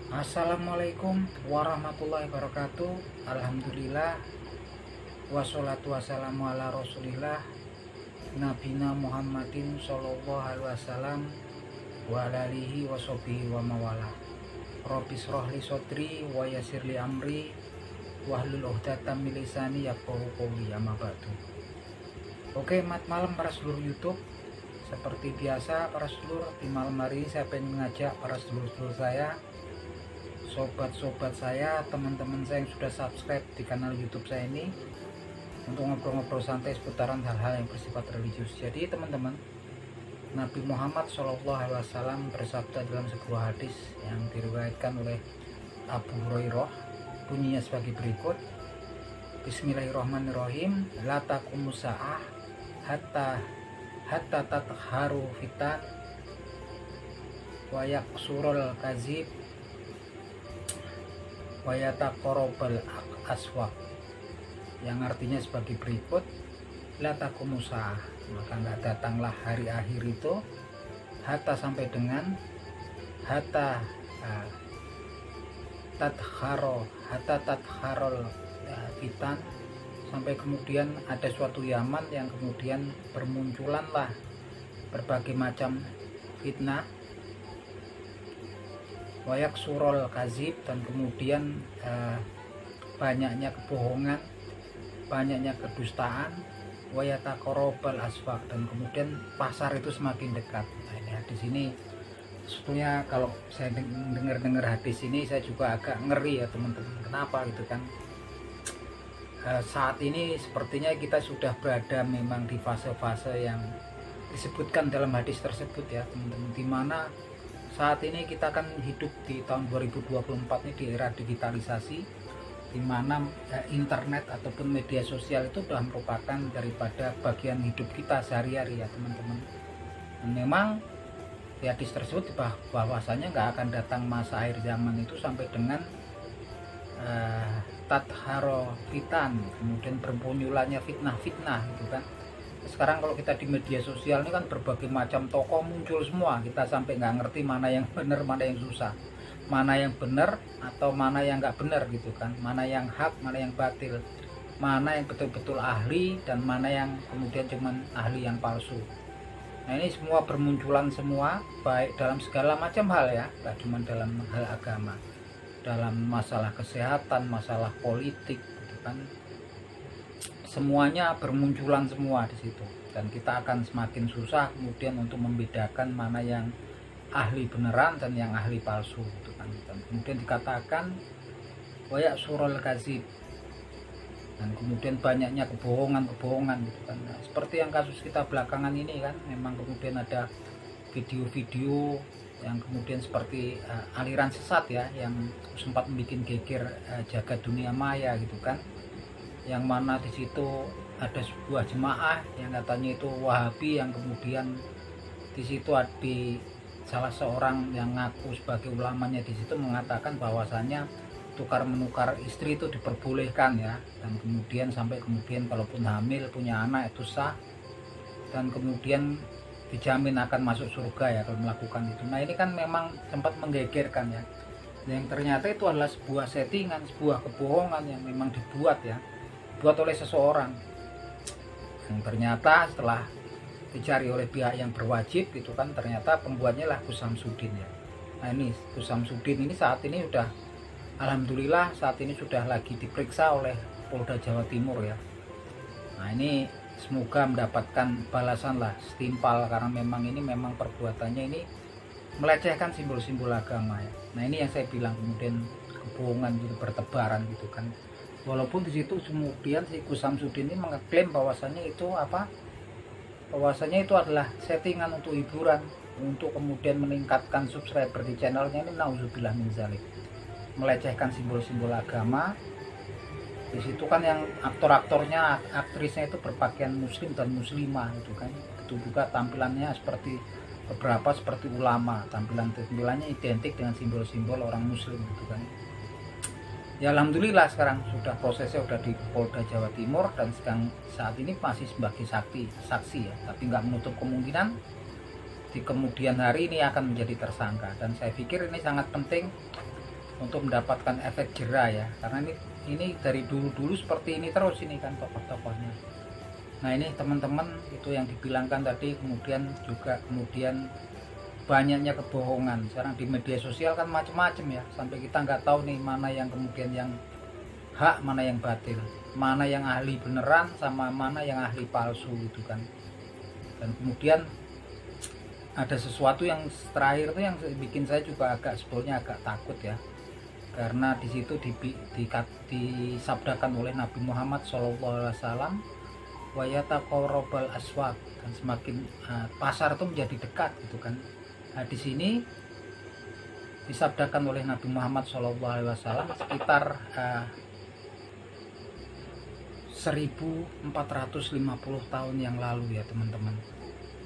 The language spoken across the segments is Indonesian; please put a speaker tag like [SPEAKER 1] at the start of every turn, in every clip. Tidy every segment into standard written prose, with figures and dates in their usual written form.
[SPEAKER 1] Assalamualaikum warahmatullahi wabarakatuh. Alhamdulillah, wassalatu wassalamu ala rasulillah Nabina Muhammadin sallallahu alaihi wasallam wa ala alihi wa sahbihi wa mawala. Rabbi shrah li sodri wa yassir li amri wahlul 'uqdatam min lisani yafqahu qawli. Amma ba'du. Oke, malam para seluruh YouTube. Seperti biasa para seluruh, di malam hari ini saya pengen mengajak para seluruh saya, sobat-sobat saya, teman-teman saya yang sudah subscribe di kanal YouTube saya ini, untuk ngobrol-ngobrol santai seputaran hal-hal yang bersifat religius. Jadi teman-teman, Nabi Muhammad SAW bersabda dalam sebuah hadis yang diriwayatkan oleh Abu Hurairah, bunyinya sebagai berikut: Bismillahirrahmanirrahim. La taqumus sa'ah hatta tatharu fitan wa yaksurul kazib wa yataqarrabal aswaq, yang artinya sebagai berikut: la taqumus sa'ah, maka enggak datanglah hari akhir itu, hatta sampai dengan hatta tatharul fitan, sampai kemudian ada suatu zaman yang kemudian bermunculanlah berbagai macam fitnah, wayak surol kazib, dan kemudian banyaknya kebohongan, banyaknya kedustaan, wayatakorobal asfak, dan kemudian pasar itu semakin dekat. Nah, ini hadis ini sebetulnya kalau saya dengar hadis ini saya juga agak ngeri ya teman-teman. Kenapa gitu kan? Saat ini sepertinya kita sudah berada memang di fase-fase yang disebutkan dalam hadis tersebut ya teman-teman, dimana saat ini kita akan hidup di tahun 2024 ini di era digitalisasi, dimana internet ataupun media sosial itu sudah merupakan daripada bagian hidup kita sehari-hari ya teman-teman. Dan memang di hadis tersebut bahwasanya nggak akan datang masa akhir zaman itu sampai dengan tatharo fitan, kemudian bermunculannya fitnah-fitnah gitu kan. Sekarang kalau kita di media sosial ini kan berbagai macam tokoh muncul semua, kita sampai nggak ngerti mana yang benar, mana yang susah, mana yang benar atau mana yang nggak benar gitu kan, mana yang hak, mana yang batil, mana yang betul-betul ahli dan mana yang kemudian cuman ahli yang palsu. Nah ini semua bermunculan semua, baik dalam segala macam hal ya, nggak cuma dalam hal agama, dalam masalah kesehatan, masalah politik gitu kan, semuanya bermunculan semua di situ, dan kita akan semakin susah kemudian untuk membedakan mana yang ahli beneran dan yang ahli palsu gitu kan. Dan kemudian dikatakan wayak surul kazib, dan kemudian banyaknya kebohongan gitu kan. Nah, seperti yang kasus kita belakangan ini kan, memang kemudian ada video-video yang kemudian seperti aliran sesat ya, yang sempat membuat geger jagat dunia maya gitu kan, yang mana di situ ada sebuah jemaah yang katanya itu Wahabi, yang kemudian di situ ada salah seorang yang ngaku sebagai ulamanya di situ mengatakan bahwasannya tukar menukar istri itu diperbolehkan ya, dan kemudian sampai kemudian kalaupun hamil punya anak itu sah, dan kemudian dijamin akan masuk surga ya kalau melakukan itu. Nah ini kan memang sempat menggegerkan ya, yang ternyata itu adalah sebuah settingan, sebuah kebohongan yang memang dibuat oleh seseorang, yang ternyata setelah dicari oleh pihak yang berwajib gitu kan, ternyata pembuatnya lah Gus Samsudin ya. Nah ini Gus Samsudin ini saat ini sudah, alhamdulillah saat ini sudah lagi diperiksa oleh Polda Jawa Timur ya. Nah ini semoga mendapatkan balasan lah setimpal, karena memang ini memang perbuatannya ini melecehkan simbol-simbol agama ya. Nah ini yang saya bilang kemudian kebohongan itu bertebaran gitu kan, walaupun di situ kemudian si Gus Samsudin ini mengklaim bahwasannya itu bahwasannya itu adalah settingan untuk hiburan, untuk kemudian meningkatkan subscriber di channelnya ini. Nauzubillah min zalik, melecehkan simbol-simbol agama. Di situ kan yang aktor-aktornya, aktrisnya itu berpakaian muslim dan muslimah itu kan, itu juga tampilannya seperti beberapa seperti ulama, tampilannya identik dengan simbol-simbol orang muslim gitu kan. Ya alhamdulillah sekarang sudah prosesnya sudah di Polda Jawa Timur, dan sekarang saat ini masih sebagai saksi ya, tapi nggak menutup kemungkinan di kemudian hari ini akan menjadi tersangka. Dan saya pikir ini sangat penting untuk mendapatkan efek jera ya, karena ini dari dulu seperti ini terus ini kan tokoh-tokohnya. Nah ini teman-teman itu yang dibilangkan tadi, kemudian banyaknya kebohongan sekarang di media sosial kan macam-macam ya, sampai kita nggak tahu nih mana yang kemudian yang hak, mana yang batil, mana yang ahli beneran sama mana yang ahli palsu gitu kan. Dan kemudian ada sesuatu yang terakhir tuh yang bikin saya juga sebetulnya agak takut ya, karena di situ disabdakan oleh Nabi Muhammad SAW, wa yataqarrabal aswaq, dan semakin pasar itu menjadi dekat gitu kan. Nah, di sini disabdakan oleh Nabi Muhammad SAW sekitar 1450 tahun yang lalu ya teman-teman.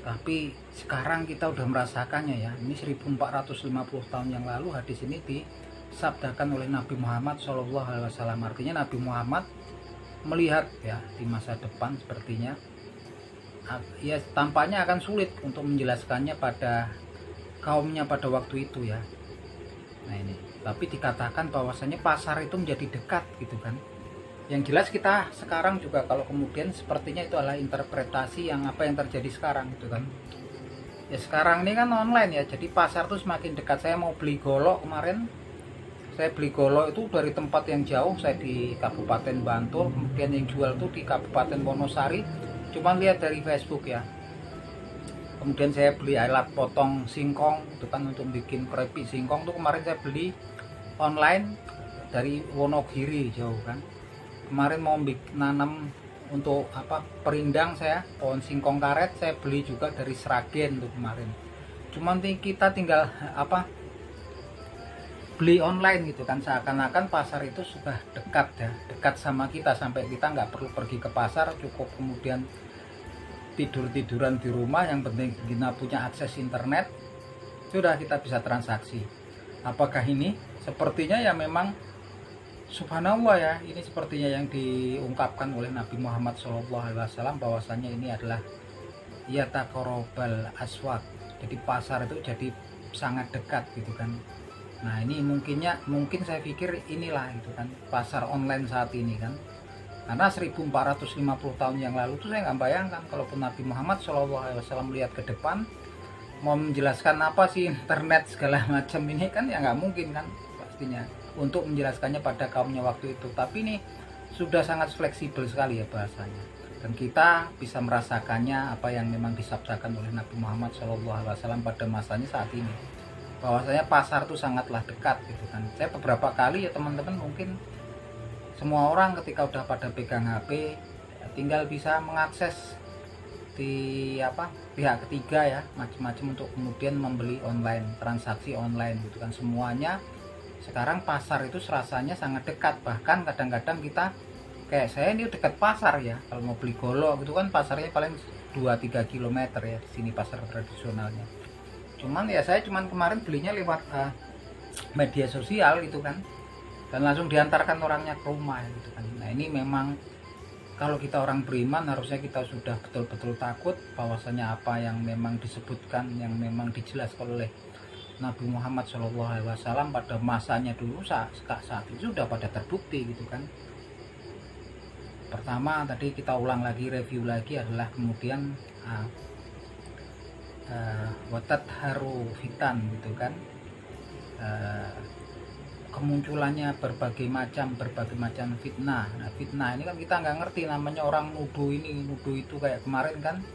[SPEAKER 1] Tapi sekarang kita udah merasakannya ya. Ini 1450 tahun yang lalu hadis ini disabdakan oleh Nabi Muhammad SAW. Artinya Nabi Muhammad melihat ya di masa depan sepertinya ya tampaknya akan sulit untuk menjelaskannya pada kaumnya pada waktu itu ya. Nah ini, tapi dikatakan bahwasanya pasar itu menjadi dekat gitu kan. Yang jelas kita sekarang juga kalau kemudian sepertinya itu adalah interpretasi yang apa yang terjadi sekarang gitu kan. Ya sekarang ini kan online ya, jadi pasar tuh semakin dekat. Saya mau beli golok kemarin, saya beli golok itu dari tempat yang jauh, saya di Kabupaten Bantul, kemudian yang jual tuh di Kabupaten Wonosari, cuma lihat dari Facebook ya. Kemudian saya beli alat potong singkong itu kan untuk bikin keripik singkong tuh kemarin saya beli online dari Wonogiri jauh kan. Kemarin mau nanam untuk perindang saya pohon singkong karet, saya beli juga dari Sragen tuh kemarin. Cuman kita tinggal beli online gitu kan, seakan-akan pasar itu sudah dekat ya, dekat sama kita sampai kita nggak perlu pergi ke pasar, cukup kemudian tiduran di rumah, yang penting kita punya akses internet, sudah kita bisa transaksi. Apakah ini sepertinya ya memang subhanallah ya, ini sepertinya yang diungkapkan oleh Nabi Muhammad SAW bahwasanya ini adalah yataqarrabal aswaq, jadi pasar itu jadi sangat dekat gitu kan. Nah ini mungkin saya pikir inilah gitu kan pasar online saat ini kan, karena 1450 tahun yang lalu tuh saya nggak bayangkan kalaupun Nabi Muhammad SAW melihat ke depan mau menjelaskan apa sih internet segala macam ini kan ya nggak mungkin kan pastinya untuk menjelaskannya pada kaumnya waktu itu. Tapi ini sudah sangat fleksibel sekali ya bahasanya, dan kita bisa merasakannya apa yang memang disabdakan oleh Nabi Muhammad SAW pada masanya saat ini, bahwasanya pasar itu sangatlah dekat gitu kan. Saya beberapa kali ya teman-teman, mungkin semua orang ketika udah pada pegang HP tinggal bisa mengakses di pihak ketiga ya macam-macam untuk kemudian membeli online, transaksi online gitu kan. Semuanya sekarang pasar itu rasanya sangat dekat, bahkan kadang-kadang kita kayak saya ini dekat pasar ya, kalau mau beli golok gitu kan pasarnya paling 2-3 km ya di sini pasar tradisionalnya. Cuman ya saya kemarin belinya lewat media sosial gitu kan, dan langsung diantarkan orangnya ke rumah gitu kan. Nah ini memang kalau kita orang beriman harusnya kita sudah betul-betul takut bahwasanya apa yang memang disebutkan, yang memang dijelaskan oleh Nabi Muhammad SAW pada masanya dulu saat itu sudah pada terbukti gitu kan. Pertama tadi kita ulang lagi, review lagi adalah kemudian watat haru fitan gitu kan, kemunculannya berbagai macam fitnah. Nah fitnah ini kan kita nggak ngerti, namanya orang nuduh ini nuduh itu, kayak kemarin kan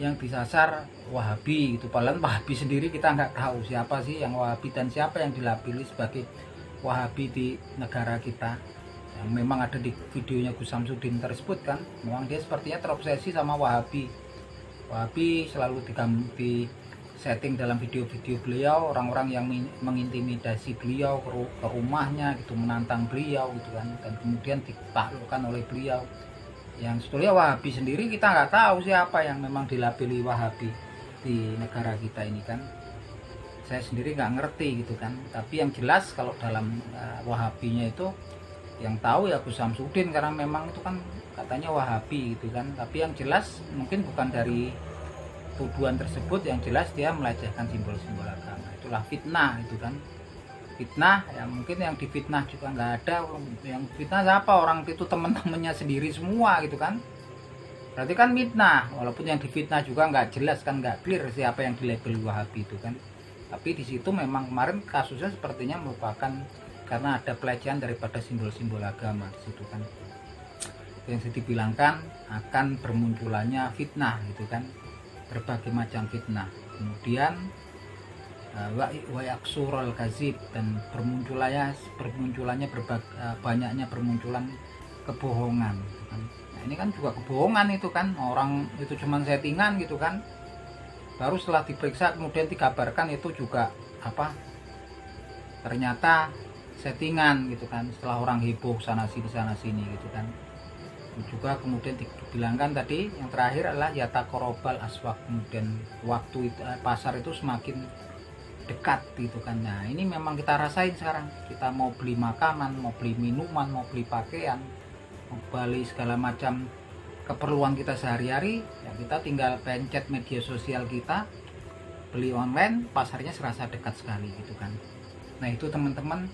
[SPEAKER 1] yang disasar Wahabi itu, padahal Wahabi sendiri kita nggak tahu siapa sih yang Wahabi dan siapa yang dilabeli sebagai Wahabi di negara kita. Yang memang ada di videonya Gus Samsudin tersebut kan, memang dia sepertinya terobsesi sama Wahabi selalu di setting dalam video-video beliau, orang-orang yang mengintimidasi beliau ke rumahnya gitu, menantang beliau gitu kan, dan kemudian ditaklukkan oleh beliau. Yang sebetulnya Wahabi sendiri kita nggak tahu siapa yang memang dilabeli Wahabi di negara kita ini kan. Saya sendiri nggak ngerti gitu kan, tapi yang jelas kalau dalam Wahabinya itu yang tahu ya Gus Samsudin, karena memang itu kan katanya Wahabi gitu kan. Tapi yang jelas mungkin bukan dari tuduhan tersebut, yang jelas dia melecehkan simbol-simbol agama, itulah fitnah itu kan. fitnah ya, mungkin yang difitnah juga nggak ada, yang fitnah siapa, orang itu teman-temannya sendiri semua gitu kan, berarti kan fitnah. Walaupun yang difitnah juga nggak jelas kan, nggak clear siapa yang dilabel Wahabi itu kan. Tapi di situ memang kemarin kasusnya sepertinya merupakan karena ada pelecehan daripada simbol-simbol agama di situ kan, yang dibilangkan akan bermunculannya fitnah gitu kan, berbagai macam fitnah. Kemudian wa yaksurul kazib, dan bermunculannya banyaknya bermunculan kebohongan gitu kan. Nah, ini kan juga kebohongan itu kan, orang itu cuma settingan gitu kan. Baru setelah diperiksa kemudian dikabarkan itu juga apa, ternyata settingan gitu kan, setelah orang heboh sana sini gitu kan. Juga kemudian dibilangkan tadi yang terakhir adalah yata korobal aswak, kemudian waktu itu, pasar itu semakin dekat gitu kan. Nah ini memang kita rasain sekarang, kita mau beli makanan, mau beli minuman, mau beli pakaian, mau beli segala macam keperluan kita sehari-hari ya, kita tinggal pencet media sosial kita, beli online, pasarnya serasa dekat sekali gitu kan. Nah itu teman-teman,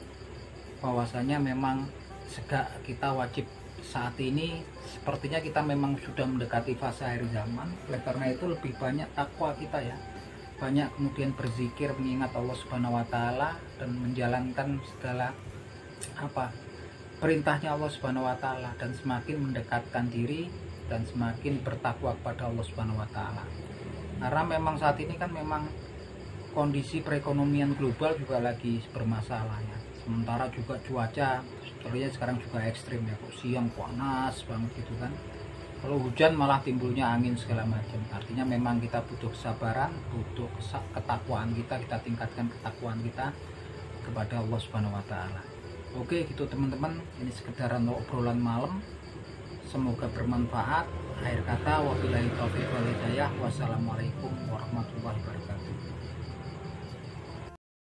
[SPEAKER 1] bahwasanya memang kita wajib saat ini, sepertinya kita memang sudah mendekati fase akhir zaman. Oleh karena itu lebih banyak takwa kita ya, banyak kemudian berzikir, mengingat Allah Subhanahu wa taala, dan menjalankan segala perintahnya Allah Subhanahu wa taala, dan semakin mendekatkan diri dan semakin bertakwa kepada Allah Subhanahu wa taala. Karena memang saat ini kan memang kondisi perekonomian global juga lagi bermasalah ya. Sementara juga cuaca sebenarnya sekarang juga ekstrim ya, kok siang panas banget gitu kan. Kalau hujan malah timbulnya angin segala macam. Artinya memang kita butuh kesabaran, butuh ketakwaan kita tingkatkan ketakwaan kita kepada Allah Subhanahu wa taala. Oke gitu teman-teman, ini sekedaran obrolan malam. Semoga bermanfaat. Akhir kata, wabillahi taufiq wal hidayah. Wassalamualaikum warahmatullahi wabarakatuh.